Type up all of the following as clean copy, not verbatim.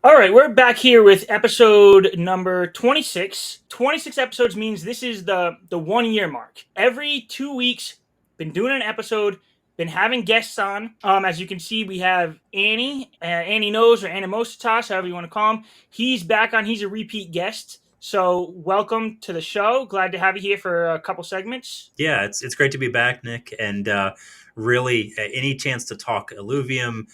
All right, we're back here with episode number 26. 26 episodes means this is the 1 year mark. Every 2 weeks, been doing an episode, been having guests on. As you can see, we have Annie Knows or Animositas, however you want to call him. He's back on. He's a repeat guest. So welcome to the show. Glad to have you here for a couple segments. Yeah, it's great to be back, Nick, and really any chance to talk Illuvium,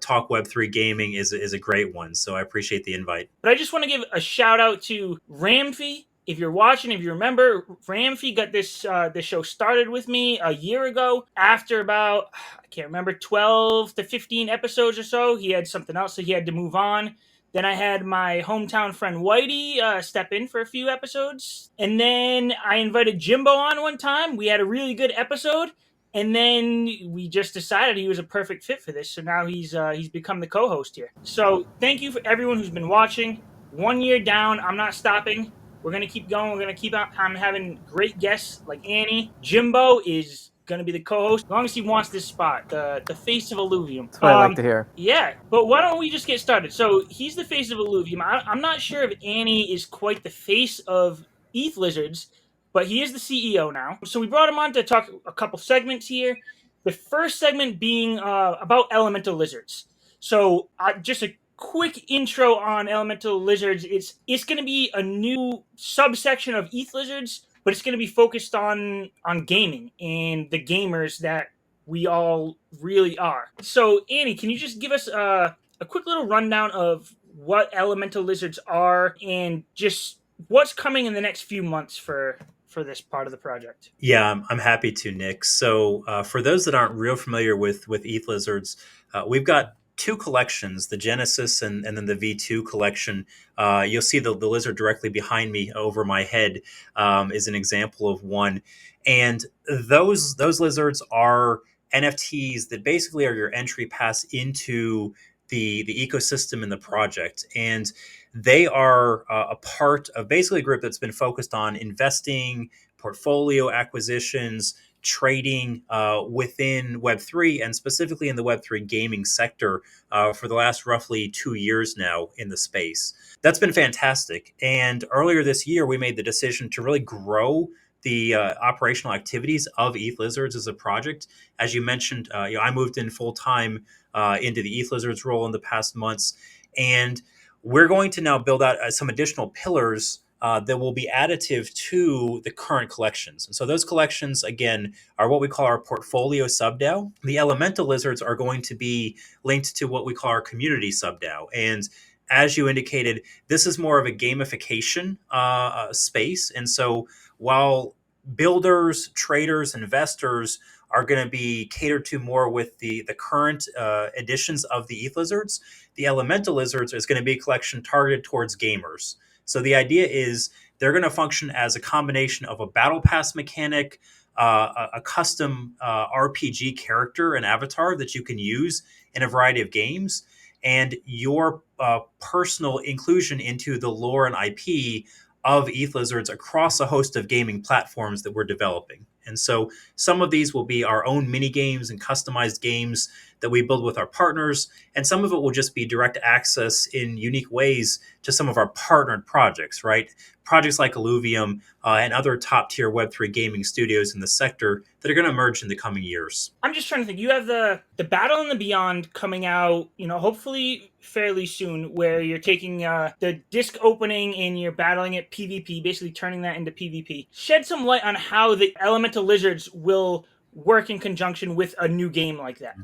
talk Web3 gaming is a great one. So I appreciate the invite. But I just want to give a shout out to Ramfi. If you're watching, if you remember, Ramfi got this show started with me a year ago. After about I can't remember 12 to 15 episodes or so, he had something else, so he had to move on. Then I had my hometown friend Whitey step in for a few episodes, and then I invited Jimbo on one time. We had a really good episode, and then we just decided he was a perfect fit for this. So now he's become the co-host here. So thank you for everyone who's been watching. 1 year down, I'm not stopping. We're gonna keep going. We're gonna keep on. I'm having great guests like Annie. Jimbo is gonna be the co-host as long as he wants this spot. The face of Illuvium. That's what I like to hear. Yeah, but why don't we just get started? So he's the face of Illuvium. I'm not sure if Annie is quite the face of Ethlizards, but he is the CEO now. So we brought him on to talk a couple segments here. The first segment being about elemental lizards. So just a quick intro on elemental lizards. It's going to be a new subsection of Ethlizards, but it's going to be focused on gaming and the gamers that we all really are. So Annie, can you just give us a quick little rundown of what elemental lizards are and just what's coming in the next few months for this part of the project? Yeah, I'm happy to, Nick. So for those that aren't real familiar with Ethlizards, we've got two collections, the Genesis and then the V2 collection. You'll see the lizard directly behind me over my head is an example of one. And those lizards are NFTs that basically are your entry pass into the ecosystem in the project. And they are a part of basically a group that's been focused on investing, portfolio acquisitions, trading within Web3 and specifically in the Web3 gaming sector for the last roughly 2 years now in the space. That's been fantastic. And earlier this year, we made the decision to really grow the operational activities of Ethlizards as a project. As you mentioned, I moved in full time into the Ethlizards role in the past months, and we're going to now build out some additional pillars that will be additive to the current collections. And so those collections, again, are what we call our portfolio subDAO. The elemental lizards are going to be linked to what we call our community subDAO. And as you indicated, this is more of a gamification space. And so while builders, traders, investors are going to be catered to more with the current editions of the Ethlizards, the elemental lizards is going to be a collection targeted towards gamers. So the idea is they're going to function as a combination of a battle pass mechanic, a custom RPG character and avatar that you can use in a variety of games, and your personal inclusion into the lore and IP of Ethlizards across a host of gaming platforms that we're developing. And so some of these will be our own mini games and customized games that we build with our partners. And some of it will just be direct access in unique ways to some of our partnered projects, right? Projects like Illuvium and other top tier Web3 gaming studios in the sector that are going to emerge in the coming years. I'm just trying to think. You have the Battle in the Beyond coming out, hopefully fairly soon, where you're taking the disc opening and you're battling it PvP, basically turning that into PvP. Shed some light on how the elemental lizards will work in conjunction with a new game like that.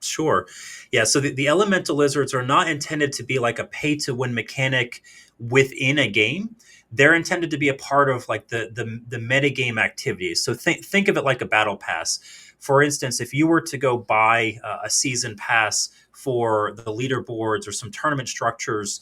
Sure. Yeah. So the elemental lizards are not intended to be like a pay to win mechanic within a game. They're intended to be a part of like the meta game activities. So think of it like a battle pass. For instance, if you were to go buy a season pass for the leaderboards or some tournament structures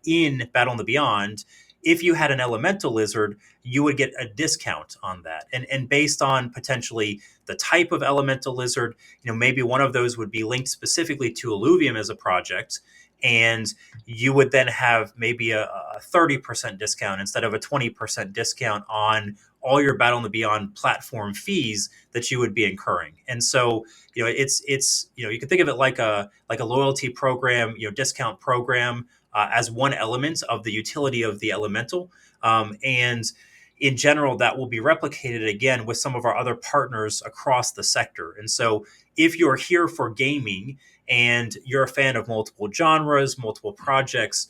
in Battle in the Beyond, if you had an elemental lizard, you would get a discount on that. And based on potentially the type of elemental lizard, maybe one of those would be linked specifically to Illuvium as a project. And you would then have maybe a 30% discount instead of a 20% discount on all your Battle in the Beyond platform fees that you would be incurring. And so, it's you can think of it like a loyalty program, discount program as one element of the utility of the elemental. And in general, that will be replicated again with some of our other partners across the sector. And so, if you're here for gaming and you're a fan of multiple genres, multiple projects,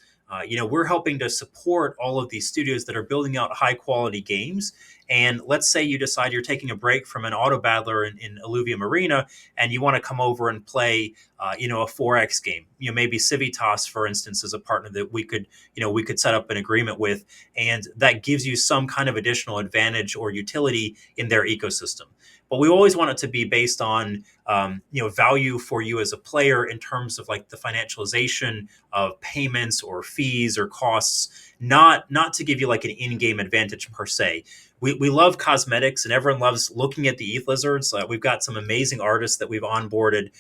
we're helping to support all of these studios that are building out high quality games. And let's say you decide you're taking a break from an auto battler in Illuvium Arena, and you want to come over and play, a 4X game. Maybe Civitas, for instance, is a partner that we could set up an agreement with, and that gives you some kind of additional advantage or utility in their ecosystem. But we always want it to be based on value for you as a player in terms of like the financialization of payments or fees or costs, not to give you like an in-game advantage per se. We love cosmetics, and everyone loves looking at the Ethlizards. We've got some amazing artists that we've onboarded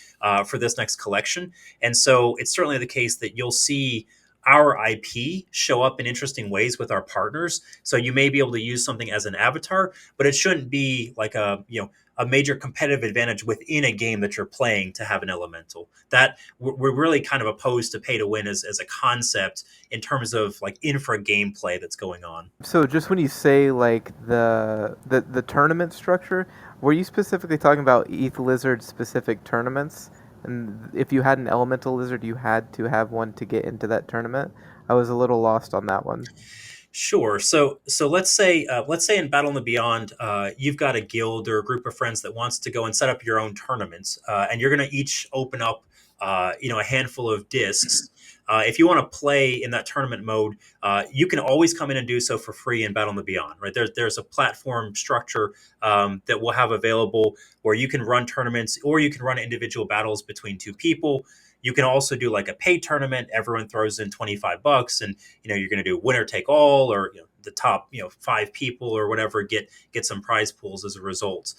for this next collection. And so it's certainly the case that you'll see our IP show up in interesting ways with our partners. So you may be able to use something as an avatar, but it shouldn't be like a major competitive advantage within a game that you're playing to have an elemental. That we're really kind of opposed to pay to win as a concept in terms of like infra gameplay that's going on. So just when you say like the tournament structure, were you specifically talking about Ethlizard specific tournaments? And if you had an elemental lizard, you had to have one to get into that tournament? I was a little lost on that one. Sure. So let's say in Battle in the Beyond, you've got a guild or a group of friends that wants to go and set up your own tournaments, and you're going to each open up, a handful of discs. If you want to play in that tournament mode, you can always come in and do so for free in Battle in the Beyond. Right there's a platform structure that we'll have available where you can run tournaments or you can run individual battles between two people. You can also do like a paid tournament. Everyone throws in $25, and you're going to do winner take all, or the top 5 people or whatever get some prize pools as a result.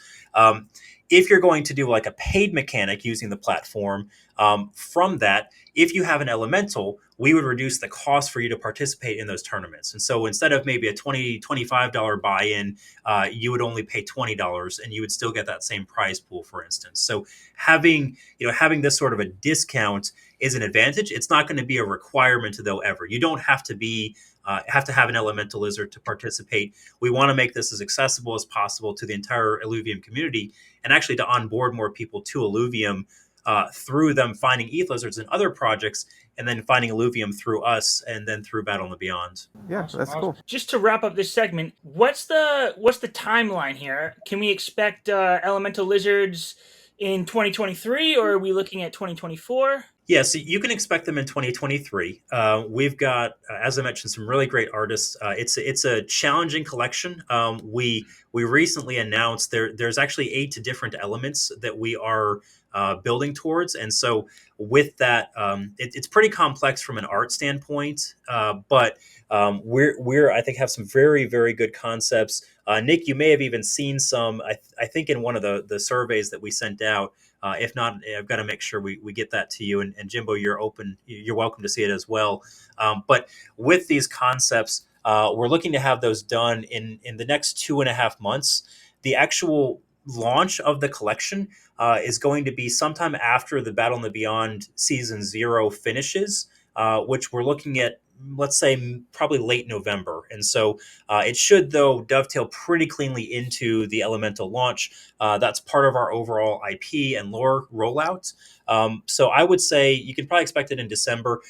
If you're going to do like a paid mechanic using the platform, from that, if you have an elemental, we would reduce the cost for you to participate in those tournaments. And so instead of maybe a $25 buy-in, you would only pay $20, and you would still get that same prize pool, for instance. So having this sort of a discount is an advantage. It's not going to be a requirement, though, ever. You don't have to have an elemental lizard to participate. We want to make this as accessible as possible to the entire Illuvium community, and actually to onboard more people to Illuvium through them finding Ethlizards and other projects, and then finding Illuvium through us, and then through Battle in the Beyond. Yeah, that's cool. Just to wrap up this segment, what's the timeline here? Can we expect elemental lizards in 2023, or are we looking at 2024? Yeah, so you can expect them in 2023. We've got, as I mentioned, some really great artists. It's a challenging collection. We recently announced there's actually 8 different elements that we are building towards, and so with that, it's pretty complex from an art standpoint. But we're I think have some very very good concepts. Nick, you may have even seen some. I think in one of the surveys that we sent out. If not, I've got to make sure we get that to you. And Jimbo, you're welcome to see it as well. But with these concepts, we're looking to have those done in the next 2.5 months. The actual launch of the collection is going to be sometime after the Battle in the Beyond Season 0 finishes, which we're looking at, let's say, probably late November. And so it should, though, dovetail pretty cleanly into the Elemental launch. That's part of our overall IP and lore rollout. So I would say you can probably expect it in December.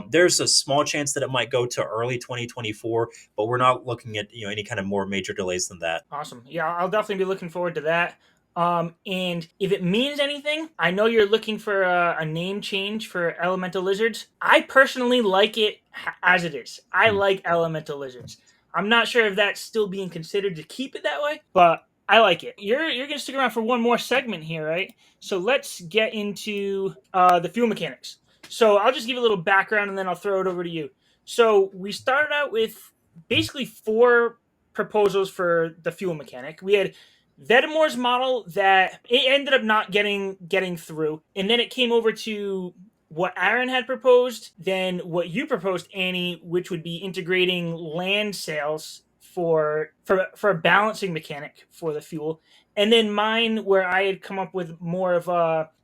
There's a small chance that it might go to early 2024, but we're not looking at any kind of more major delays than that. Awesome. Yeah, I'll definitely be looking forward to that. And if it means anything, I know you're looking for a name change for elemental lizards. I personally like it as it is. I like elemental lizards. I'm not sure if that's still being considered to keep it that way, but I like it. You're gonna stick around for one more segment here, right? So let's get into the fuel mechanics. So I'll just give a little background and then I'll throw it over to you. So we started out with basically 4 proposals for the fuel mechanic. We had Vedimore's model that it ended up not getting through, and then it came over to what Aaron had proposed, then what you proposed, Annie, which would be integrating land sales for a balancing mechanic for the fuel, and then mine, where I had come up with more of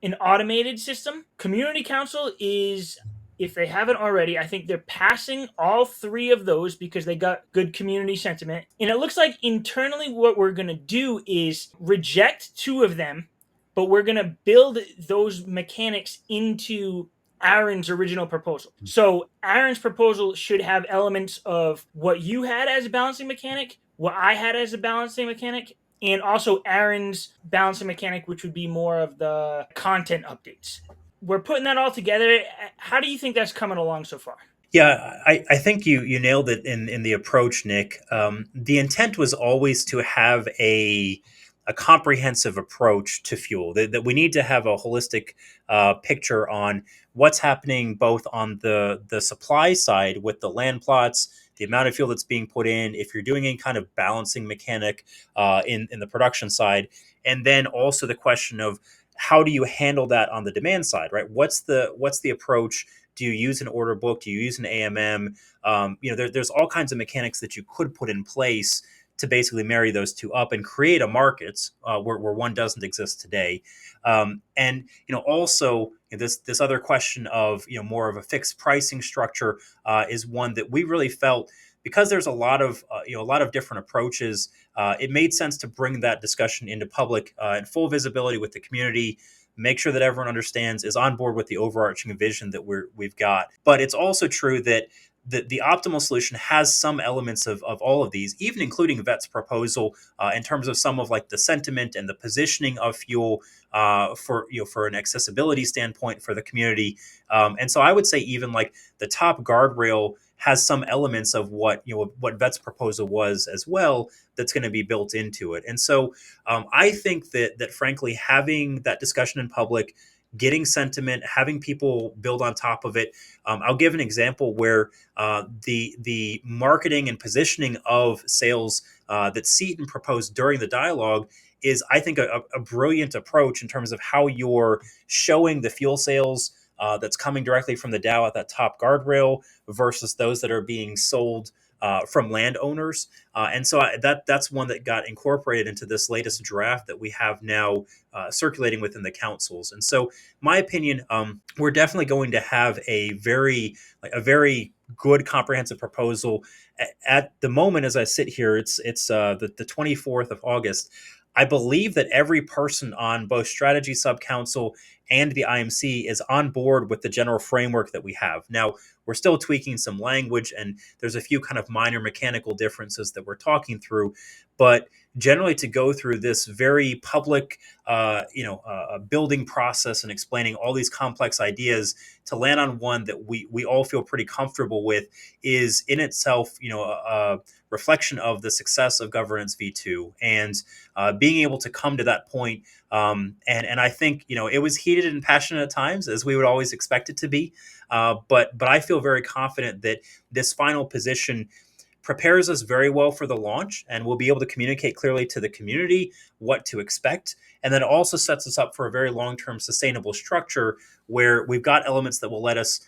an automated system. Community Council is if they haven't already, I think they're passing all 3 of those because they got good community sentiment. And it looks like internally what we're going to do is reject 2 of them, but we're going to build those mechanics into Aaron's original proposal. So Aaron's proposal should have elements of what you had as a balancing mechanic, what I had as a balancing mechanic, and also Aaron's balancing mechanic, which would be more of the content updates. We're putting that all together. How do you think that's coming along so far? Yeah, I think you nailed it in the approach, Nick. The intent was always to have a comprehensive approach to fuel. That we need to have a holistic picture on what's happening both on the supply side with the land plots, the amount of fuel that's being put in, if you're doing any kind of balancing mechanic in the production side, and then also the question of how do you handle that on the demand side, right? What's the approach? Do you use an order book? Do you use an AMM? There's all kinds of mechanics that you could put in place to basically marry those 2 up and create a market where one doesn't exist today. Also this other question of more of a fixed pricing structure is one that we really felt, because there's a lot of different approaches. It made sense to bring that discussion into public and full visibility with the community. Make sure that everyone understands, is on board with the overarching vision that we've got. But it's also true that the optimal solution has some elements of all of these, even including Vet's proposal in terms of some of like the sentiment and the positioning of fuel for an accessibility standpoint for the community. And so I would say even like the top guardrail has some elements of what Vet's proposal was as well, that's going to be built into it. And so I think that frankly, having that discussion in public, getting sentiment, having people build on top of it. I'll give an example where the marketing and positioning of sales that Seaton proposed during the dialogue is, I think, a brilliant approach in terms of how you're showing the fuel sales that's coming directly from the DAO at that top guardrail versus those that are being sold from landowners. And so that's one that got incorporated into this latest draft that we have now circulating within the councils. And so my opinion, we're definitely going to have a very good comprehensive proposal. At the moment, as I sit here, it's the 24th of August. I believe that every person on both strategy subcouncil and the IMC is on board with the general framework that we have. Now, we're still tweaking some language, and there's a few kind of minor mechanical differences that we're talking through. But generally, to go through this very public, building process and explaining all these complex ideas to land on one that we all feel pretty comfortable with is in itself, a reflection of the success of Governance V2 and being able to come to that point. And I think, it was heated and passionate at times, as we would always expect it to be. But I feel very confident that this final position prepares us very well for the launch, and we'll be able to communicate clearly to the community what to expect. And then it also sets us up for a very long-term sustainable structure where we've got elements that will let us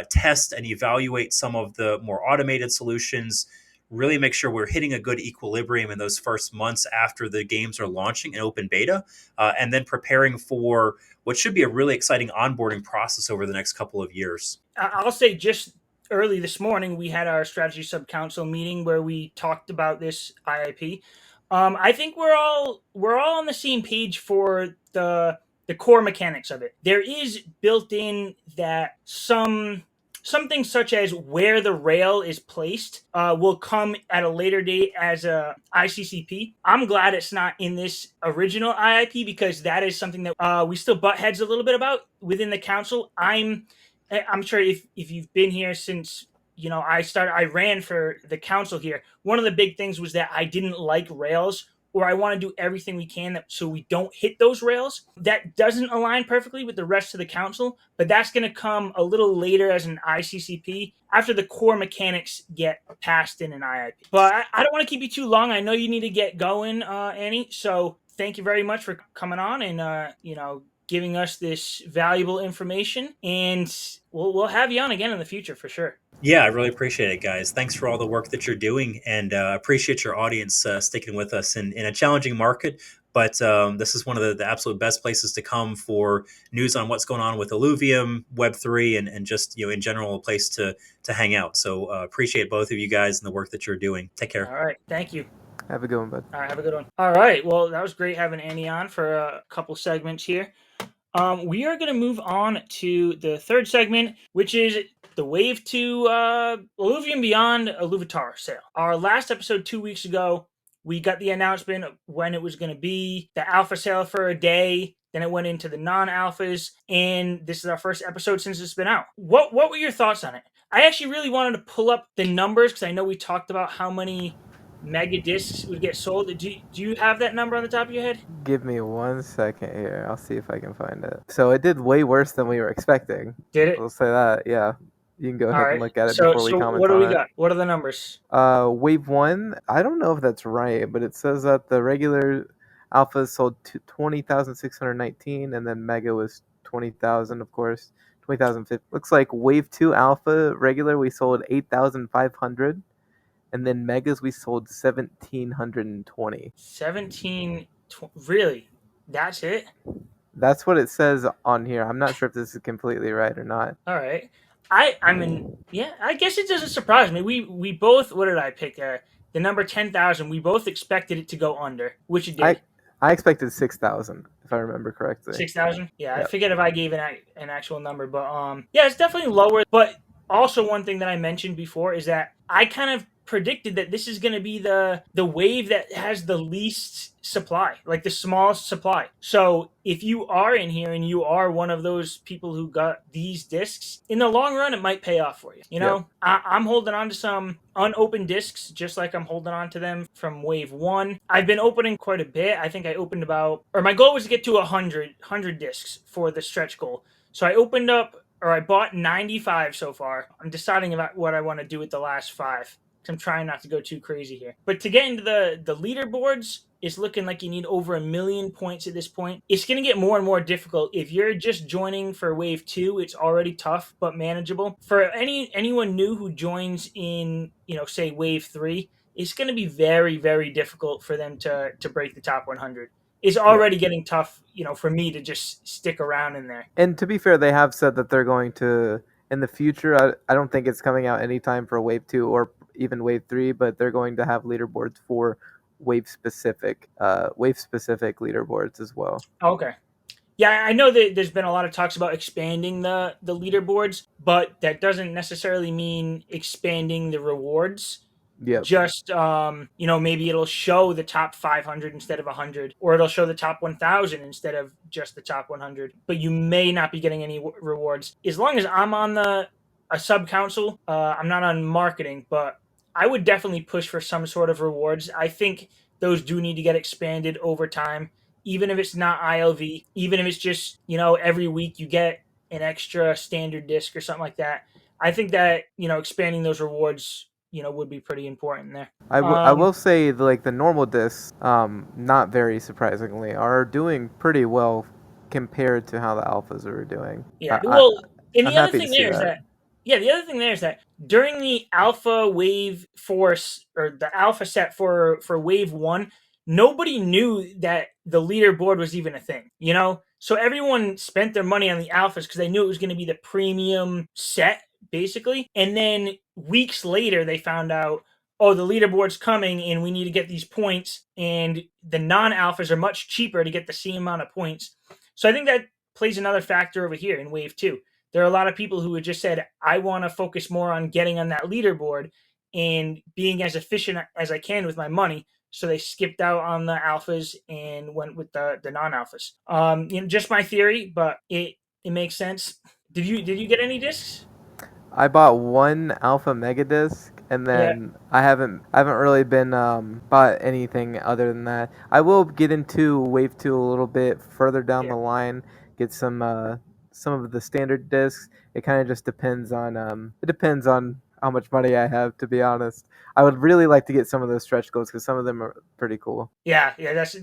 test and evaluate some of the more automated solutions, really make sure we're hitting a good equilibrium in those first months after the games are launching in open beta, and then preparing for what should be a really exciting onboarding process over the next couple of years. I'll say just early this morning, we had our strategy subcouncil meeting where we talked about this IIP. I think we're all on the same page for the core mechanics of it. There is built in that something such as where the rail is placed will come at a later date as a ICCP. I'm glad it's not in this original IIP because that is something that we still butt heads a little bit about within the council. I'm sure if you've been here since I ran for the council here. One of the big things was that I didn't like rails, or I want to do everything we can so we don't hit those rails. That doesn't align perfectly with the rest of the council, but that's going to come a little later as an ICCP after the core mechanics get passed in an IIP. But I don't want to keep you too long. I know you need to get going, Annie. So thank you very much for coming on and giving us this valuable information, and we'll have you on again in the future for sure. Yeah, I really appreciate it, guys. Thanks for all the work that you're doing, and appreciate your audience sticking with us in a challenging market. But this is one of the absolute best places to come for news on what's going on with Illuvium, Web3, and just in general a place to hang out. So appreciate both of you guys and the work that you're doing. Take care. All right, thank you. Have a good one, bud. All right, have a good one. All right, well, that was great having Andy on for a couple segments here. We are going to move on to the third segment, which is the Wave 2 Illuvium Beyond Illuvitar sale. Our last episode 2 weeks ago, we got the announcement of when it was going to be, the alpha sale for a day, then it went into the non-alphas, and this is our first episode since it's been out. What were your thoughts on it? I actually really wanted to pull up the numbers because I know we talked about how many mega discs would get sold. Do you have that number on the top of your head? Give me 1 second here. I'll see if I can find it. So it did way worse than we were expecting. Did it? We'll say that, yeah. You can go ahead and look at it so, before we comment what do on we it. got? What are the numbers? Wave 1, I don't know if that's right, but it says that the regular alpha sold 20,619, and then mega was 20,000, of course. 20,050. Looks like Wave 2 alpha regular we sold 8,500. And then megas we sold 1,720. Really? That's it? That's what it says on here. I'm not sure if this is completely right or not. All right. I mean, yeah, I guess it doesn't surprise me. We both, what did I pick? The number 10,000, we both expected it to go under, which it did. I expected 6,000, if I remember correctly. 6,000? Yeah, Yep. I forget if I gave an actual number, but yeah, it's definitely lower. But also one thing that I mentioned before is that I kind of predicted that this is going to be the wave that has the least supply, like the smallest supply. So if you are in here and you are one of those people who got these discs, in the long run it might pay off for you. Yep. I'm holding on to some unopened discs, just like I'm holding on to them from wave 1. I've been opening quite a bit. I think I opened my goal was to get to 100 discs for the stretch goal. So I bought 95 so far. I'm deciding about what I want to do with the last 5. I'm trying not to go too crazy here. But to get into the leaderboards, it's looking like you need over 1 million points at this point. It's going to get more and more difficult. If you're just joining for Wave 2, it's already tough but manageable. For anyone new who joins in, say Wave 3, it's going to be very, very difficult for them to break the top 100. It's already getting tough, for me to just stick around in there. And to be fair, they have said that they're going to, in the future, I don't think it's coming out anytime for Wave 2 or even Wave 3, but they're going to have leaderboards for wave-specific leaderboards as well. Okay. Yeah, I know that there's been a lot of talks about expanding the leaderboards, but that doesn't necessarily mean expanding the rewards. Yep. Just, maybe it'll show the top 500 instead of 100, or it'll show the top 1,000 instead of just the top 100. But you may not be getting any rewards. As long as I'm on a sub-council, I'm not on marketing, but I would definitely push for some sort of rewards. I think those do need to get expanded over time, even if it's not ILV, even if it's just, every week you get an extra standard disc or something like that. I think that, expanding those rewards, would be pretty important there. I will say, like, the normal discs, not very surprisingly, are doing pretty well compared to how the alphas are doing. Yeah, well, and I'm the other happy to thing see there is that. the other thing there is that during the alpha wave force, or the alpha set for wave 1, nobody knew that the leaderboard was even a thing, So everyone spent their money on the alphas because they knew it was going to be the premium set, basically. And then weeks later, they found out, oh, the leaderboard's coming and we need to get these points. And the non-alphas are much cheaper to get the same amount of points. So I think that plays another factor over here in wave 2. There are a lot of people who had just said, I want to focus more on getting on that leaderboard and being as efficient as I can with my money. So they skipped out on the alphas and went with the non-alphas. Just my theory, but it makes sense. Did you get any discs? I bought 1 alpha mega disc, and then I haven't really been bought anything other than that. I will get into Wave 2 a little bit further down the line, get some of the standard discs. It kind of just depends on how much money I have, to be honest. I would really like to get some of those stretch goals because some of them are pretty cool. Yeah, that's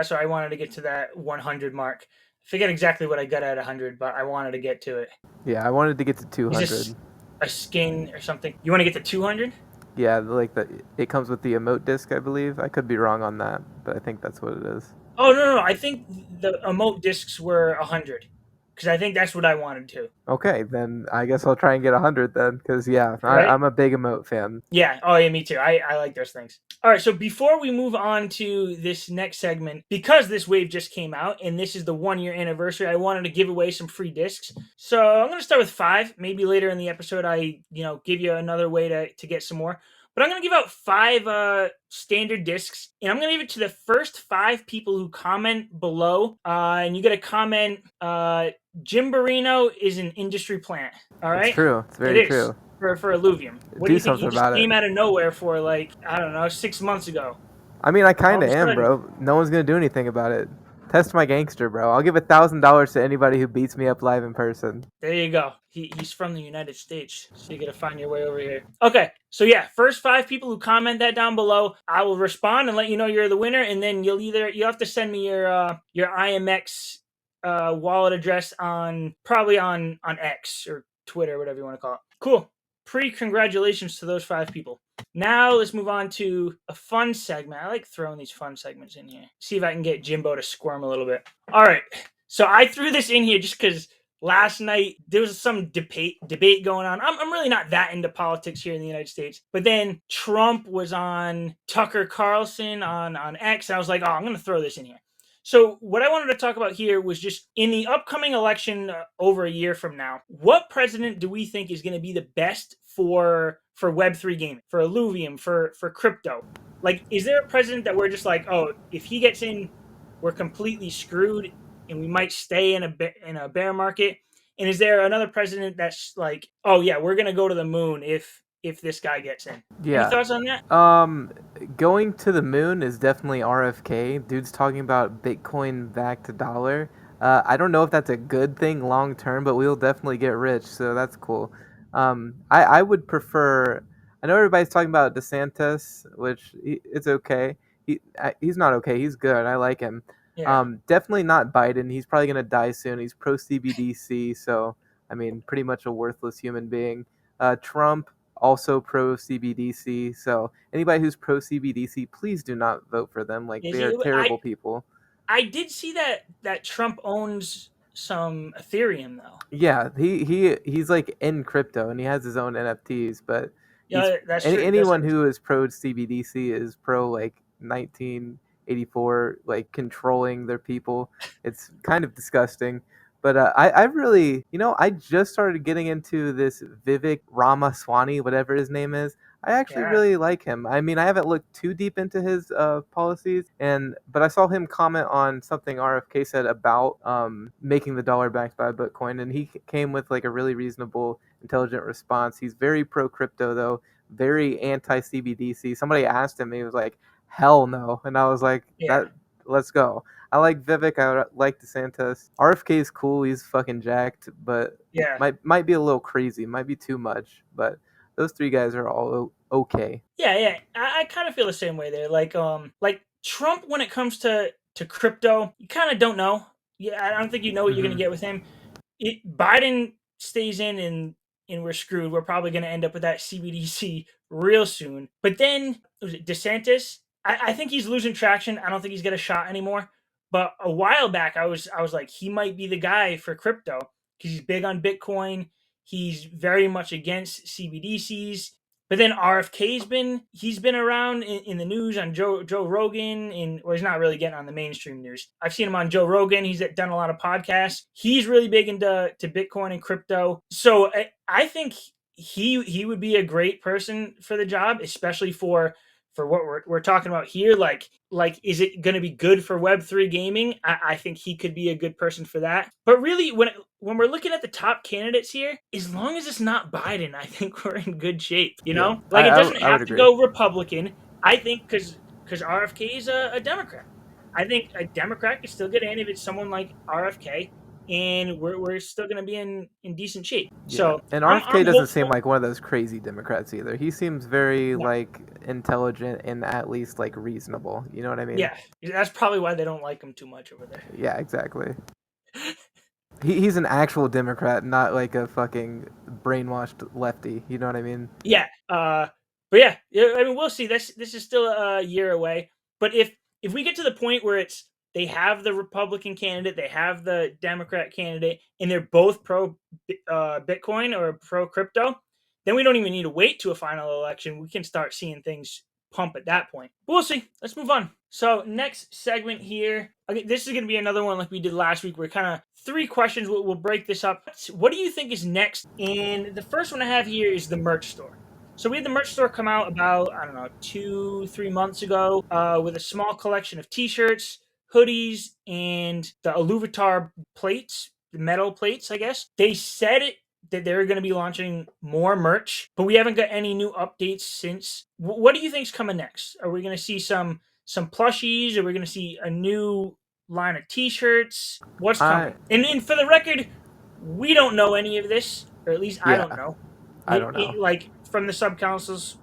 why I wanted to get to that 100 mark. Forget exactly what I got at 100, but I wanted to get to it. Yeah, I wanted to get to 200. Is a skin or something? You want to get to 200? Yeah, like it comes with the emote disc, I believe. I could be wrong on that, but I think that's what it is. Oh no, I think the emote discs were 100, because I think that's what I wanted to. Okay, then I guess I'll try and get 100 then, because yeah, Right? I'm a big emote fan. Yeah. Oh yeah, me too. I like those things. All right. So before we move on to this next segment, because this wave just came out and this is the 1 year anniversary, I wanted to give away some free discs. So I'm gonna start with 5. Maybe later in the episode, I give you another way to get some more. But I'm gonna give out 5 standard discs, and I'm gonna give it to the first 5 people who comment below. And you get a comment. Jimberino is an industry plant. All right. It's true. It's very true. For Illuvium. What do you think? He just came out of nowhere for like, I don't know, 6 months ago. I mean, I kind of am, bro. No one's gonna do anything about it. Test my gangster, bro. I'll give $1,000 to anybody who beats me up live in person. There you go. He's from the United States, so you gotta find your way over here. Okay, so yeah, first 5 people who comment that down below, I will respond and let you know you're the winner, and then you'll have to send me your IMX wallet address probably on X or Twitter, whatever you want to call it. Cool. Congratulations to those 5 people. Now let's move on to a fun segment. I like throwing these fun segments in here. See if I can get Jimbo to squirm a little bit. All right. So I threw this in here just because last night there was some debate going on. I'm really not that into politics here in the United States. But then Trump was on Tucker Carlson on X. And I was like, oh, I'm going to throw this in here. So what I wanted to talk about here was just in the upcoming election over a year from now, what president do we think is going to be the best for Web3 gaming, for Illuvium, for crypto? Like, is there a president that we're just like, oh, if he gets in, we're completely screwed and we might stay in a bear market? And is there another president that's like, oh yeah, we're going to go to the moon if this guy gets in? Yeah. Any thoughts on that? Going to the moon is definitely RFK. Dude's talking about Bitcoin back to dollar. I don't know if that's a good thing long term, but we'll definitely get rich, so that's cool. I would prefer. I know everybody's talking about DeSantis, which it's okay. He's not okay. He's good. I like him. Yeah. Definitely not Biden. He's probably gonna die soon. He's pro CBDC, so I mean, pretty much a worthless human being. Trump, also pro CBDC. So anybody who's pro CBDC, please do not vote for them. Like, they are terrible people. I did see that Trump owns some Ethereum though. Yeah, he's like in crypto and he has his own NFTs, but yeah, that's true. Anyone who is pro CBDC is pro like 1984, like controlling their people. It's kind of disgusting. But I really, I just started getting into this Vivek Ramaswamy, whatever his name is. I actually really like him. I mean, I haven't looked too deep into his policies, but I saw him comment on something RFK said about making the dollar backed by Bitcoin, and he came with like a really reasonable, intelligent response. He's very pro crypto though, very anti CBDC. Somebody asked him, and he was like, "Hell no," and I was like, let's go. I like Vivek. I like DeSantis. RFK is cool. He's fucking jacked, but might be a little crazy. Might be too much. But those 3 guys are all okay. Yeah. I kind of feel the same way there. Like Trump, when it comes to crypto, you kind of don't know. Yeah, I don't think you know what you're gonna get with him. Biden stays in and we're screwed. We're probably gonna end up with that CBDC real soon. But then was it DeSantis? I think he's losing traction. I don't think he's got a shot anymore. But a while back, I was like, he might be the guy for crypto because he's big on Bitcoin. He's very much against CBDCs. But then RFK's been around in the news on Joe Rogan, he's not really getting on the mainstream news. I've seen him on Joe Rogan. He's done a lot of podcasts. He's really big into Bitcoin and crypto. So I think he would be a great person for the job, especially for what we're talking about here. Like is it going to be good for Web3 gaming? I think he could be a good person for that. But really, when we're looking at the top candidates here, as long as it's not Biden, I think we're in good shape. You know, like it doesn't have to go Republican. I think because RFK is a Democrat. I think a Democrat can still get in if it's someone like RFK. And we're still going to be in decent shape. Yeah. So and RFK doesn't seem like one of those crazy Democrats either. He seems very like intelligent and at least like reasonable. You know what I mean? Yeah, that's probably why they don't like him too much over there. Yeah, exactly. He's an actual Democrat, not like a fucking brainwashed lefty. You know what I mean? Yeah. But yeah, I mean, we'll see. This is still a year away. But if we get to the point where it's they have the Republican candidate, they have the Democrat candidate, and they're both pro Bitcoin or pro crypto, then we don't even need to wait to a final election. We can start seeing things pump at that point. But we'll see. Let's move on. So next segment here. Okay, this is going to be another one like we did last week. We're kind of 3 questions. We'll break this up. What do you think is next? And the first one I have here is the merch store. So we had the merch store come out about, I don't know, 2-3 months ago with a small collection of t-shirts, hoodies, and the Illuvitar plates, the metal plates, I guess. They said that they're going to be launching more merch, but we haven't got any new updates since. What do you think's coming next? Are we going to see some plushies? Are we going to see a new line of t-shirts? What's coming? And for the record, we don't know any of this, or at least I don't know. I don't know. Like from the sub councils,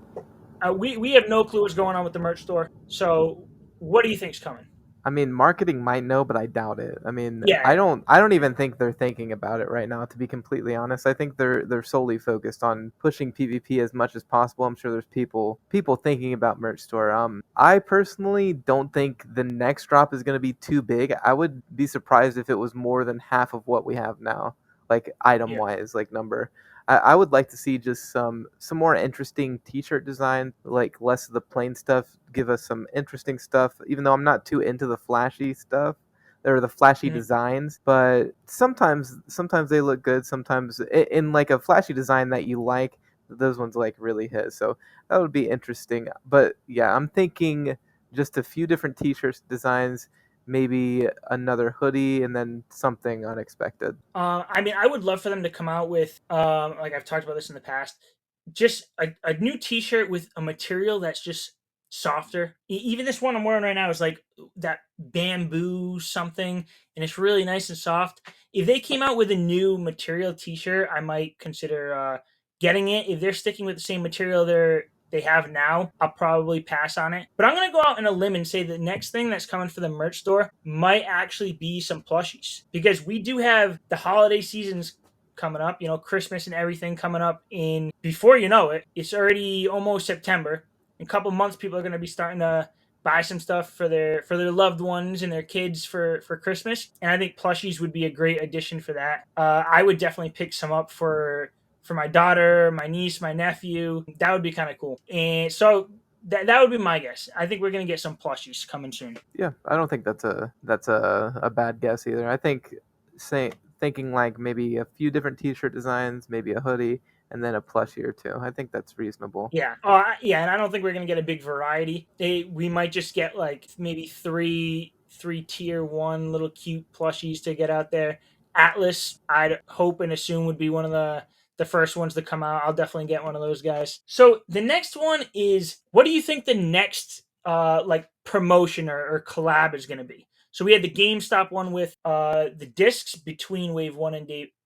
we have no clue what's going on with the merch store. So, what do you think's coming? I mean, marketing might know, but I doubt it. I mean, Yeah. I don't even think they're thinking about it right now, to be completely honest. I think they're solely focused on pushing PvP as much as possible. I'm sure there's people thinking about merch store. I personally don't think the next drop is going to be too big. I would be surprised if it was more than half of what we have now, like item wise, like number. I would like to see just some more interesting t-shirt design, like less of the plain stuff. Give us some interesting stuff, even though I'm not too into the flashy stuff or the flashy designs. But sometimes they look good. Sometimes in like a flashy design that you like, those ones like really hit. So that would be interesting. But yeah, I'm thinking just a few different t-shirt designs, maybe another hoodie, and then something unexpected. I mean, I would love for them to come out with, like I've talked about this in the past, just a new T-shirt with a material that's just softer. Even this one I'm wearing right now is like that bamboo something, and it's really nice and soft. If they came out with a new material T-shirt, I might consider getting it. If they're sticking with the same material they have now, I'll probably pass on it. But I'm gonna go out on a limb and say the next thing that's coming for the merch store might actually be some plushies, because we do have the holiday seasons coming up, Christmas and everything coming up in, before you know it, it's already almost September. In a couple months, people are going to be starting to buy some stuff for their loved ones and their kids for Christmas. And I think plushies would be a great addition for that. I would definitely pick some up for my daughter, my niece, my nephew. That would be kind of cool. And so that would be my guess. I think we're gonna get some plushies coming soon. Yeah, I don't think that's a bad guess either. I think thinking like maybe a few different T-shirt designs, maybe a hoodie, and then a plushie or two. I think that's reasonable. Yeah. Yeah, and I don't think we're gonna get a big variety. We might just get like maybe three tier 1 little cute plushies to get out there. Atlas, I'd hope and assume would be one of the first ones to come out. I'll definitely get one of those guys. So the next one is, what do you think the next like promotion or collab is gonna be? So we had the GameStop one with the discs between Wave 1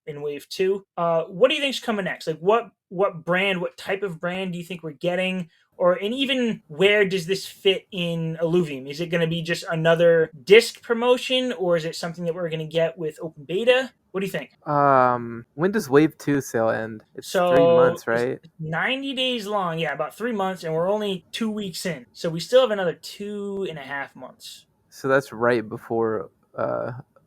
and Wave 2. What do you think's coming next? Like what brand, what type of brand do you think we're getting? And even where does this fit in Illuvium? Is it going to be just another disc promotion, or is it something that we're going to get with open beta? What do you think? When does Wave 2 sale end? It's So 3 months, right? 90 days long. Yeah, about 3 months, and we're only 2 weeks in. So we still have another 2.5 months. So that's right before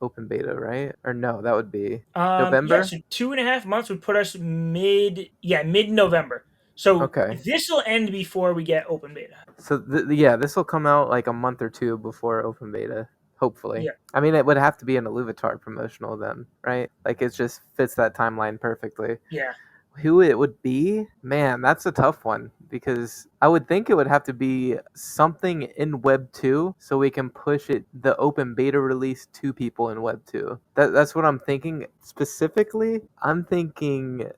open beta, right? Or no, that would be November. Yeah, so 2.5 months would put us mid November. So Okay. this will end before we get open beta. So this will come out like a month or two before open beta, hopefully. Yeah. I mean, it would have to be an Illuvitar promotional then, right? Like it just fits that timeline perfectly. Yeah. Who it would be, man, that's a tough one, because I would think it would have to be something in Web 2 so we can push it, the open beta release, to people in Web 2. That's what I'm thinking. Specifically, I'm thinking,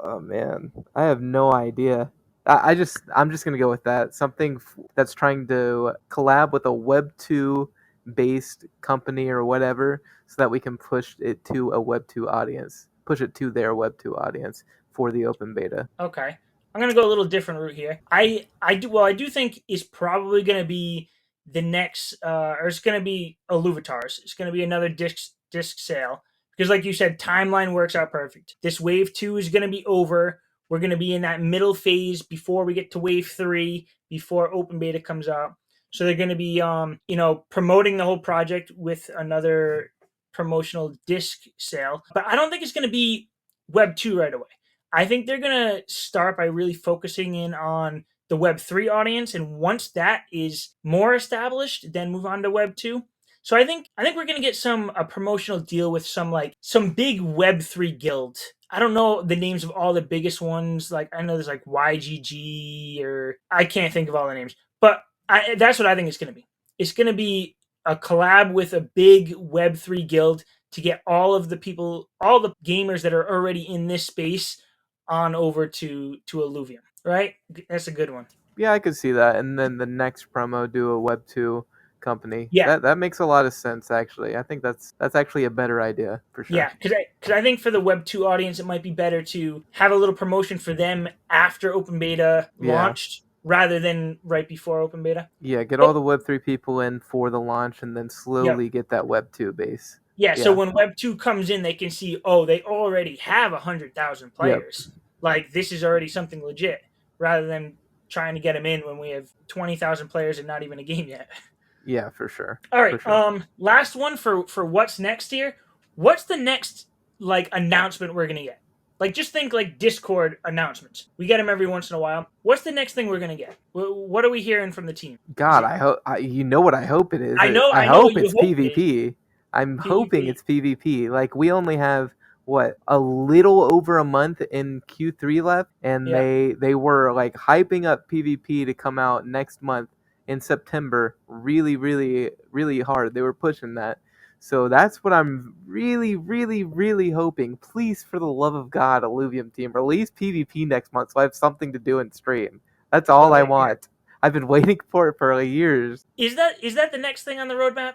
oh man, I have no idea. I'm just gonna go with that. Something that's trying to collab with a Web 2 based company or whatever, so that we can push it to a Web 2 audience, push it to their Web 2 audience for the open beta. Okay. I'm gonna go a little different route here. I do think it's probably gonna be the next or it's gonna be Illuvitars. It's gonna be another disc sale, because like you said, timeline works out perfect. This wave 2 is going to be over. We're going to be in that middle phase before we get to wave 3, before open beta comes out. So they're going to be promoting the whole project with another promotional disc sale. But I don't think it's going to be web 2 right away. I think they're going to start by really focusing in on the web 3 audience, and once that is more established, then move on to web 2. So I think we're gonna get a promotional deal with some big Web 3 guild. I don't know the names of all the biggest ones. Like I know there's like YGG, or I can't think of all the names, but that's what I think it's gonna be. It's gonna be a collab with a big Web 3 guild to get all of the people, all the gamers that are already in this space, on over to Illuvium. Right? That's a good one. Yeah, I could see that. And then the next promo, do a Web 2 company. Yeah. That makes a lot of sense, actually. I think that's actually a better idea, for sure. Yeah, because I think for the Web 2 audience, it might be better to have a little promotion for them after open beta launched rather than right before open beta. Yeah, get all the Web 3 people in for the launch and then slowly get that Web 2 base. Yeah, so when Web 2 comes in, they can see, oh, they already have 100,000 players. Yep. Like, this is already something legit, rather than trying to get them in when we have 20,000 players and not even a game yet. Yeah, for sure. All right, last one for what's next here. What's the next, like, announcement we're going to get? Like, just think, like, Discord announcements. We get them every once in a while. What's the next thing we're going to get? What are we hearing from the team? God, I hope... you know what I hope it is. I hope it's PvP. I'm hoping it's PvP. Like, we only have, a little over a month in Q3 left, and they were, like, hyping up PvP to come out next month in September really, really, really hard. They were pushing that. So that's what I'm really, really, really hoping. Please, for the love of God, Illuvium team, release PvP next month so I have something to do in stream. That's all I want. I've been waiting for it for years. Is that the next thing on the roadmap?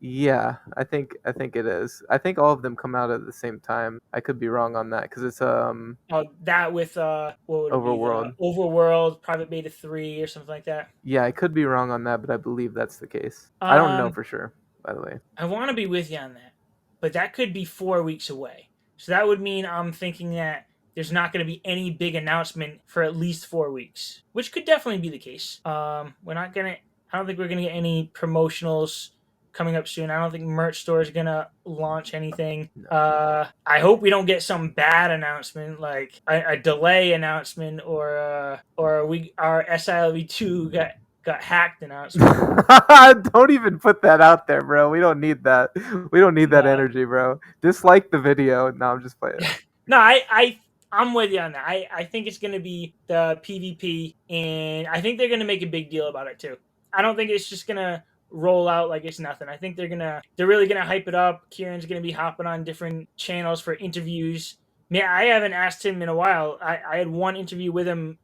Yeah, I think it is. I think all of them come out at the same time. I could be wrong on that because it's that with what would Overworld. It be? Overworld, Private Beta 3 or something like that. Yeah, I could be wrong on that, but I believe that's the case. I don't know for sure, by the way. I want to be with you on that, but that could be 4 weeks away. So that would mean I'm thinking that there's not going to be any big announcement for at least 4 weeks, which could definitely be the case. I don't think we're going to get any promotionals coming up soon. I don't think merch store is going to launch anything. I hope we don't get some bad announcement, like a delay announcement, or our SILV2 got hacked announcement. Don't even put that out there, bro. We don't need that. We don't need that energy, bro. Dislike the video. No, I'm just playing. No, I'm with you on that. I think it's going to be the PvP, and I think they're going to make a big deal about it too. I don't think it's just going to roll out like it's nothing. I think they're really going to hype it up. Kieran's going to be hopping on different channels for interviews. Man, I haven't asked him in a while. I had one interview with him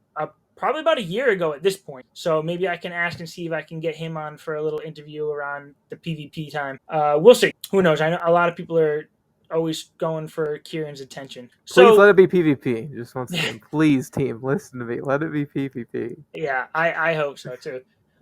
probably about a year ago at this point. So maybe I can ask and see if I can get him on for a little interview around the PvP time. We'll see. Who knows? I know a lot of people are always going for Kieran's attention. Please let it be PvP. Just once again, please, team, listen to me. Let it be PvP. Yeah, I hope so too.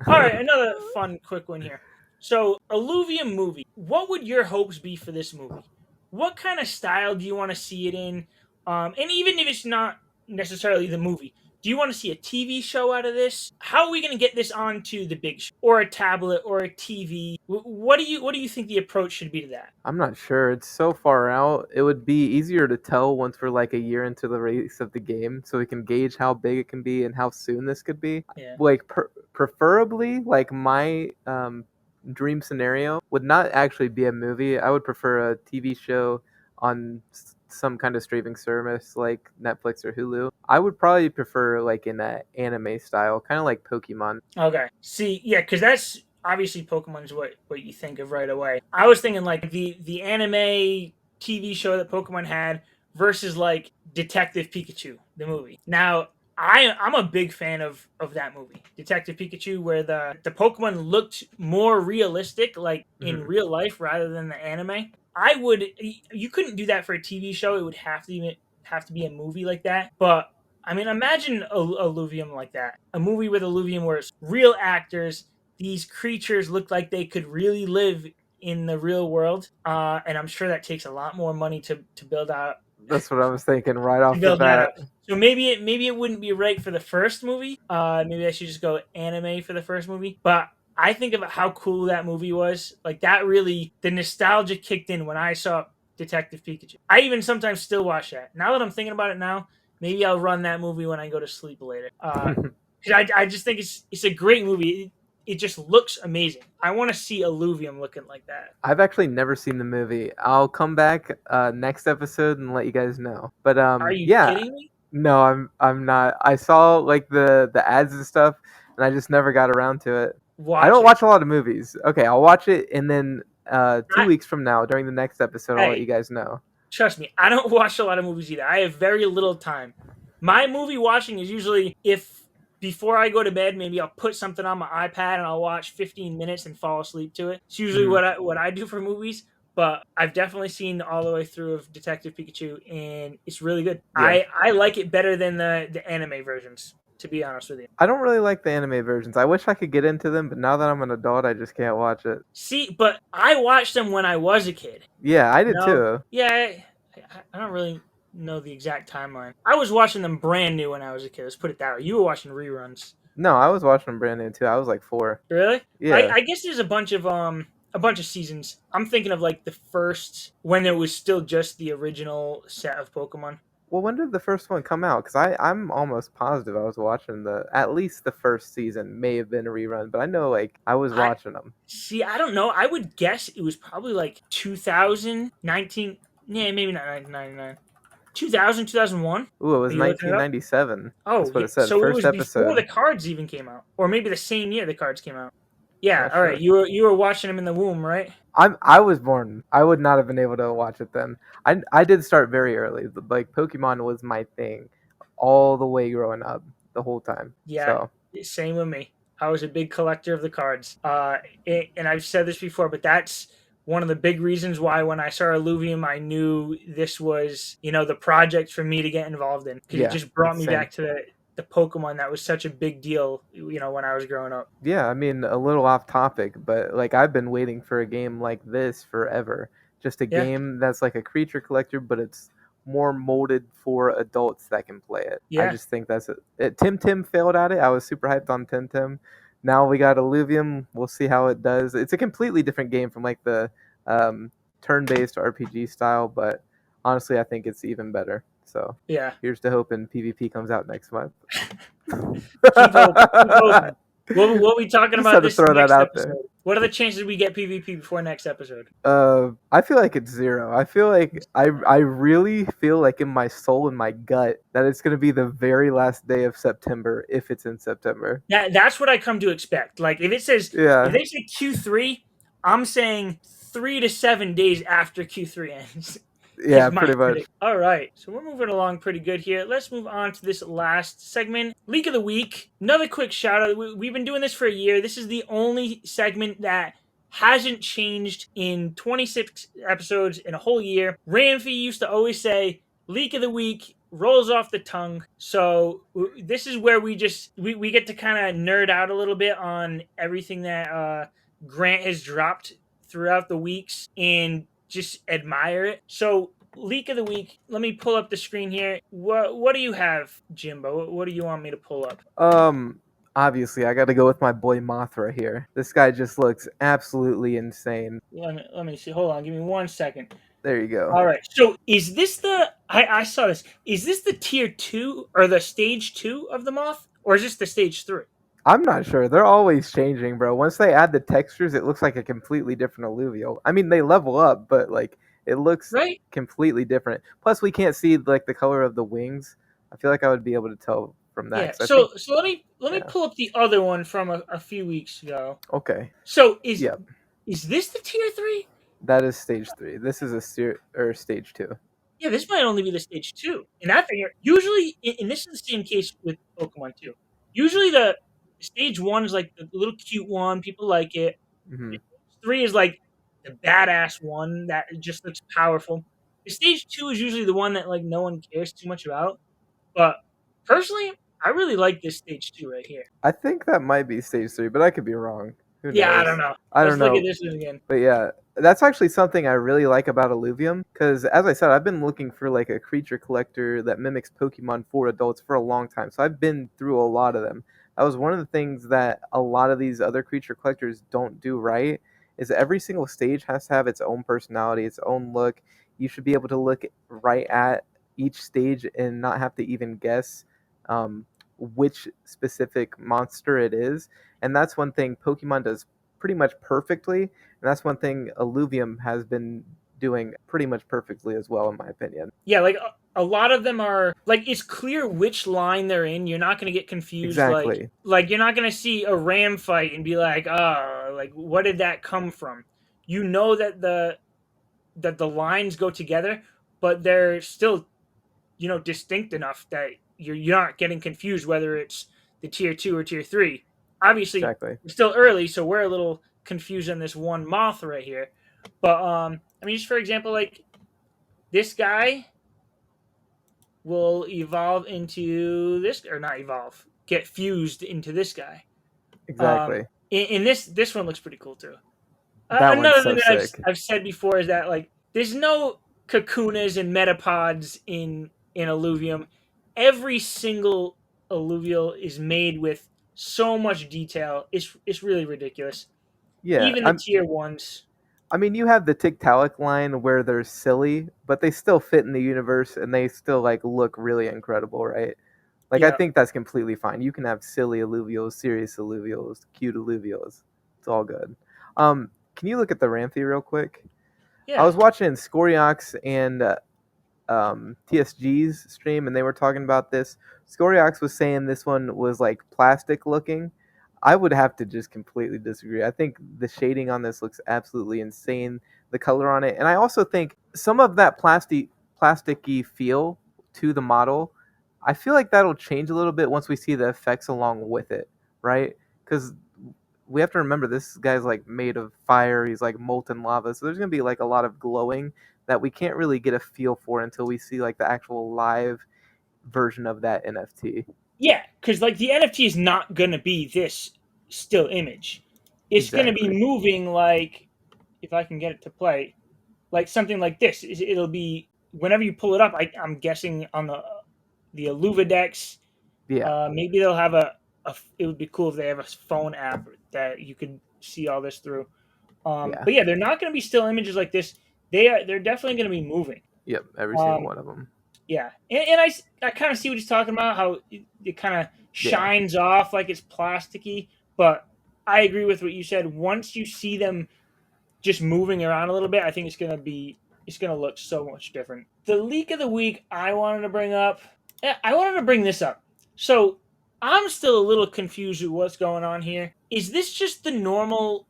All right, another fun, quick one here. So, Illuvium movie. What would your hopes be for this movie? What kind of style do you want to see it in? And even if it's not necessarily the movie, do you want to see a TV show out of this? How are we going to get this onto the big show, or a tablet, or a TV? What do you think the approach should be to that? I'm not sure. It's so far out. It would be easier to tell once we're like a year into the release of the game, so we can gauge how big it can be and how soon this could be. Yeah. Like preferably, like my dream scenario would not actually be a movie. I would prefer a TV show on some kind of streaming service like Netflix or Hulu. I would probably prefer like in that anime style, kind of like Pokemon. Okay. See, yeah, because that's obviously Pokemon's what you think of right away. I was thinking like the anime TV show that Pokemon had versus like Detective Pikachu, the movie. Now, I'm a big fan of that movie, Detective Pikachu, where the Pokemon looked more realistic, like in real life, rather than the anime. You couldn't do that for a TV show. It would have to be a movie like that. But I mean, imagine Illuvium like that. A movie with Illuvium where it's real actors. These creatures look like they could really live in the real world, and I'm sure that takes a lot more money to build out. That's what I was thinking right off To the build that bat. up. So maybe it wouldn't be right for the first movie. Maybe I should just go anime for the first movie. But I think about how cool that movie was. Like that really, the nostalgia kicked in when I saw Detective Pikachu. I even sometimes still watch that. Now that I'm thinking about it now, maybe I'll run that movie when I go to sleep later. 'Cause I just think it's a great movie. It just looks amazing. I want to see Illuvium looking like that. I've actually never seen the movie. I'll come back next episode and let you guys know. But Are you yeah, kidding me? no, I'm not. I saw like the ads and stuff, and I just never got around to it. I Watch don't it. watch a lot of movies. Okay, I'll watch it, and then 2 I, weeks from now, during the next episode, I'll let you hey, guys know. trust me, I don't watch a lot of movies either. I have very little time. My movie watching is usually if before I go to bed, maybe I'll put something on my iPad and I'll watch 15 minutes and fall asleep to it. It's usually Mhm. what I do for movies. But I've definitely seen all the way through of Detective Pikachu, and it's really good. Yeah. I like it better than the anime versions, to be honest with you. I don't really like the anime versions. I wish I could get into them, but now that I'm an adult, I just can't watch it. See, but I watched them when I was a kid. Yeah, I did No, too. yeah, I don't really know the exact timeline. I was watching them brand new when I was a kid. Let's put it that way. You were watching reruns. No, I was watching them brand new too. I was like 4. Really? Yeah. I guess there's a bunch of seasons. I'm thinking of like the first when there was still just the original set of Pokemon. Well, when did the first one come out? Because I'm almost positive I was watching at least the first season may have been a rerun, but I know like I was I watching them. see. I don't know. I would guess it was probably like 2019. Yeah, maybe not 1999. 2000, 2001. Ooh, it Are was you looking it up? 1997. Oh, That's what yeah. it said. So it First was before the episode. cards even came out, or maybe the same year the cards came out. Yeah. Not All right. sure. You were watching them in the womb, right? I was born. I would not have been able to watch it then. I did start very early. Like Pokemon was my thing, all the way growing up, the whole time. Yeah. So Same with me. I was a big collector of the cards. And I've said this before, but that's one of the big reasons why when I saw Illuvium, I knew this was, the project for me to get involved in because it yeah, just brought me same. back to the Pokemon that was such a big deal, when I was growing up. Yeah, I mean, a little off topic, but like I've been waiting for a game like this forever. Just a Yeah. game that's like a creature collector, but it's more molded for adults that can play it. I Yeah. just think that's it. Tim Tim failed at it. I was super hyped on Tim Tim. Now we got Illuvium. We'll see how it does. It's a completely different game from like the um, turn-based RPG style, but honestly, I think it's even better. So Yeah. here's to hoping PvP comes out next month. Keep hoping. Keep hoping. We'll be talking Just about had to this throw that next out there. episode. What are the chances we get PvP before next episode? I feel like it's 0. I feel like I really feel like in my soul and my gut that it's gonna be the very last day of September if it's in September. That's what I come to expect. Like if Yeah, they say Q3, I'm saying 3 to 7 days after Q3 ends. Is yeah, my pretty much. prediction. All right, so we're moving along pretty good here. Let's move on to this last segment, Leak of the Week. Another quick shout out. We've been doing this for a year. This is the only segment that hasn't changed in 26 episodes in a whole year. Ramfy used to always say, Leak of the Week rolls off the tongue. So this is where we get to kind of nerd out a little bit on everything that Grant has dropped throughout the weeks and just admire it. So leak of the week. Let me pull up the screen here. What do you have, Jimbo? What do you want me to pull up? Obviously, I got to go with my boy Mothra here. This guy just looks absolutely insane. Let me see. Hold on. Give me 1 second. There you go. All right. So is this I saw this. Is this the tier 2 or the stage 2 of the moth? Or is this the stage 3? I'm not sure. They're always changing, bro. Once they add the textures, it looks like a completely different alluvial. I mean, they level up, but like it looks Right? completely different. Plus, we can't see like the color of the wings. I feel like I would be able to tell from that. Yeah. 'Cause I think, So let me yeah. pull up the other one from a few weeks ago. Okay. So Yep. is this the tier 3? That is stage 3. This is stage 2. Yeah, this might only be the stage 2. And I figure usually, and this is the same case with Pokemon too. Usually the stage 1 is like the little cute one, people like it. Hmm. Stage 3 is like the badass one that just looks powerful. The stage 2 is usually the one that like no one cares too much about. But personally, I really like this stage 2 right here. I think that might be stage 3, but I could be wrong. Who Yeah, I knows? don't know. I Let's don't look at know. this one again. But yeah, that's actually something I really like about Illuvium, because as I said, I've been looking for like a creature collector that mimics Pokemon for adults for a long time. So I've been through a lot of them. That was one of the things that a lot of these other creature collectors don't do right. Is every single stage has to have its own personality, its own look. You should be able to look right at each stage and not have to even guess um, which specific monster it is. And that's one thing Pokemon does pretty much perfectly, and that's one thing Illuvium has been doing pretty much perfectly as well, in my opinion. Yeah, like a lot of them are like it's clear which line they're in. You're not going to get confused. Exactly. Like you're not going to see a ram fight and be like, oh, like what did that come from? You know that the lines go together, but they're still distinct enough that you're not getting confused whether it's the tier 2 or tier 3. Obviously Exactly. it's still early, so we're a little confused on this one moth right here, but I mean, just for example, like this guy will evolve into this, or not evolve, get fused into this guy. Exactly. In this one looks pretty cool too. That one's Another so thing that sick. I've said before is that like there's no Kakunas and Metapods in Illuvium. Every single alluvial is made with so much detail. It's really ridiculous. Yeah, Even the tier ones. I mean, you have the Tiktaalik line where they're silly, but they still fit in the universe and they still like look really incredible, right? Like I Yeah, think that's completely fine. You can have silly alluvials, serious alluvials, cute alluvials. It's all good. Can you look at the Ramthy real quick? I yeah, was watching Scoriox and TSG's stream, and they were talking about this. Scoriox was saying this one was like plastic looking. I would have to just completely disagree. I think the shading on this looks absolutely insane. The color on it, and I also think some of that plasticky feel to the model. I feel like that'll change a little bit once we see the effects along with it, right? Because we have to remember this guy's like made of fire. He's like molten lava, so there's gonna be like a lot of glowing that we can't really get a feel for until we see like the actual live version of that NFT. yeah. Because like the NFT is not gonna be this still image. It's gonna be Exactly. moving like, if I can get it to play, like something like this. It'll be whenever you pull it up. I'm guessing on the Illuvidex. Yeah. Maybe they'll have a. It would be cool if they have a phone app that you could see all this through. Yeah. But yeah, they're not going to be still images like this. They're definitely going to be moving. Yep. Every single Um, one of them. yeah, and I kind of see what he's talking about. How it kind of Yeah. shines off like it's plasticky. But I agree with what you said. Once you see them just moving around a little bit, I think it's gonna look so much different. The leak of the week I wanted to bring up. I wanted to bring this up. So I'm still a little confused with what's going on here. Is this just the normal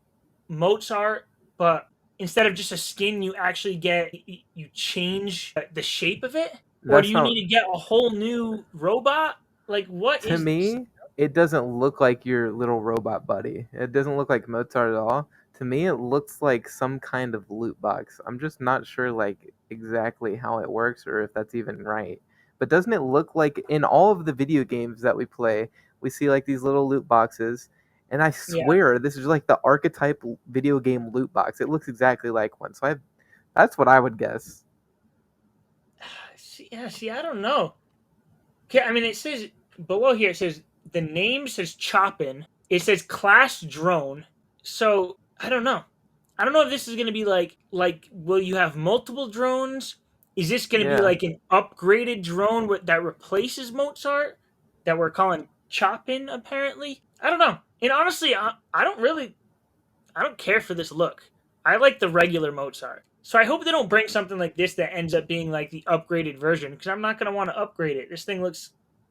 Mozart, but instead of just a skin, you actually get you change the shape of it, or do That's you not need to get a whole new robot? Like, what to is this? me, it doesn't look like your little robot buddy. It doesn't look like Mozart at all. To me, it looks like some kind of loot box. I'm just not sure like exactly how it works or if that's even right. But doesn't it look like in all of the video games that we play, we see like these little loot boxes, and I Yeah. swear this is like the archetype video game loot box. It looks exactly like one. So that's what I would guess. See, I don't know. Okay, I mean, it says below here. It says the name says Chopin. It says class drone. So I don't know. I don't know if this is going to be like will you have multiple drones? Is this going to be Yeah, like an upgraded drone that replaces Mozart that we're calling Chopin? Apparently, I don't know. And honestly, I don't care for this look. I like the regular Mozart. So I hope they don't bring something like this that ends up being like the upgraded version, because I'm not going to want to upgrade it. This thing looks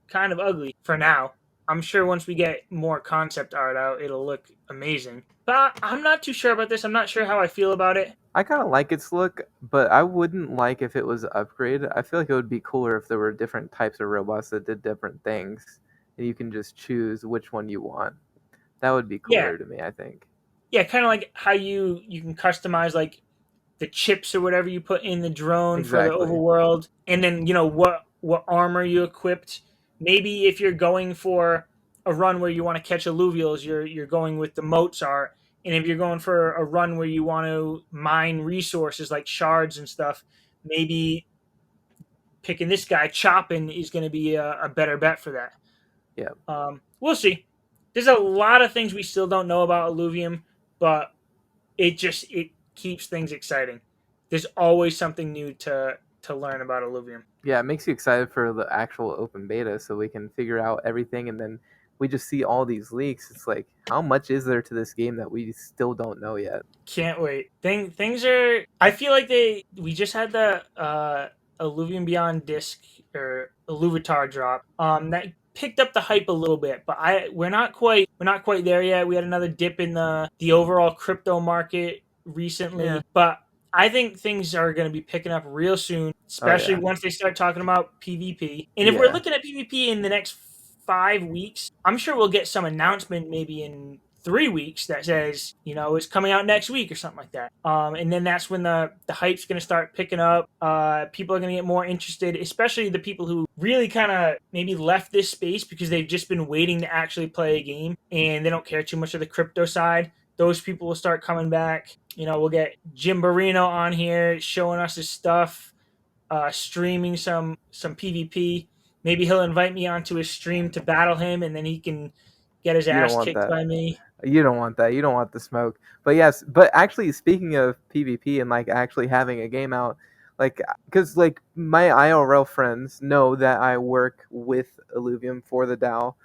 kind of ugly for now. I'm sure once we get more concept art out, it'll look amazing. But I'm not too sure about this. I'm not sure how I feel about it. I kind of like its look, but I wouldn't like if it was upgraded. I feel like it would be cooler if there were different types of robots that did different things, and you can just choose which one you want. That would be Yeah, cooler to me, I think. yeah, kind of like how you can customize like the chips or whatever you put in the drone for the Exactly. overworld, and then what armor you equipped. Maybe if you're going for a run where you want to catch alluvials, you're going with the Mozart, And if you're going for a run where you want to mine resources like shards and stuff, maybe picking this guy Choppin is going to be a better bet for that. Yeah. We'll see. There's a lot of things we still don't know about Illuvium, but it keeps things exciting. There's always something new to learn about Illuvium. Yeah, it makes you excited for the actual open beta so we can figure out everything, and then we just see all these leaks. It's like, how much is there to this game that we still don't know yet? Can't wait. Things are. I feel like we just had the Illuvium Beyond disc or Illuvitar drop. That picked up the hype a little bit, but we're not quite there yet. We had another dip in the overall crypto market recently, Yeah. but I think things are going to be picking up real soon, especially yeah. once they start talking about PvP. And if we're Yeah. looking at PvP in the next 5 weeks, I'm sure we'll get some announcement maybe in 3 weeks that says, it's coming out next week or something like that. And then that's when the hype's going to start picking up. People are going to get more interested, especially the people who really kind of maybe left this space because they've just been waiting to actually play a game and they don't care too much of the crypto side. Those people will start coming back. We'll get Jimberino on here showing us his stuff, streaming some PvP. Maybe he'll invite me onto his stream to battle him, and then he can get his You don't ass want kicked that. by me. You don't want that. You don't want the smoke. But yes, but actually, speaking of PvP and like actually having a game out, like, because like my IRL friends know that I work with Illuvium for the DAO,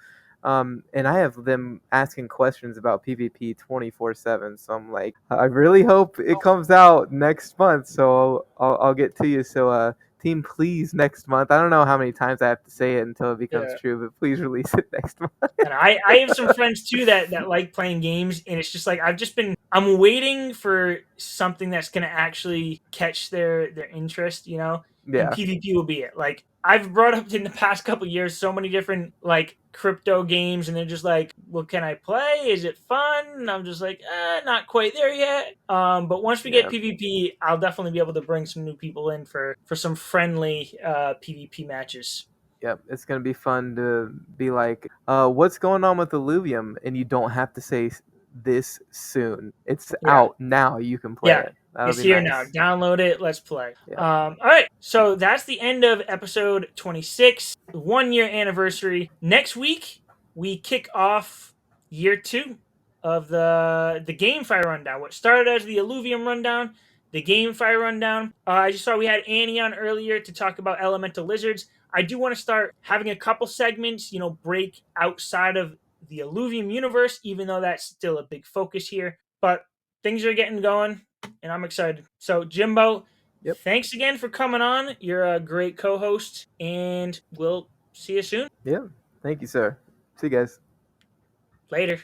and I have them asking questions about PvP 24/7. So I'm like, I really hope it comes out next month. So I'll get to you. So team, please next month. I don't know how many times I have to say it until it becomes true, but please release it next month. And I have some friends too that like playing games, and it's just like I'm waiting for something that's gonna actually catch their interest, and Yeah. PvP will be it. Like I've brought up in the past couple of years so many different like crypto games, and they're just like, well, can I play? Is it fun? And I'm just like, not quite there yet. But once we get PvP, I'll definitely be able to bring some new people in for some friendly PvP matches. Yep, it's gonna be fun to be like, what's going on with Illuvium? And you don't have to say this soon. It's out now. You can play it. That'll It's be here nice. now. Download it. Let's play. Yeah. All right. So that's the end of episode 26, 1 year anniversary. Next week, we kick off year 2 of the GameFi rundown. What started as the Illuvium rundown, the GameFi rundown. I just saw we had Annie on earlier to talk about elemental lizards. I do want to start having a couple segments, break outside of the Illuvium universe, even though that's still a big focus here. But things are getting going, and I'm excited. So, Jimbo, thanks again for coming on. You're a great co-host, and we'll see you soon. Yeah. Thank you, sir. See you guys. Later.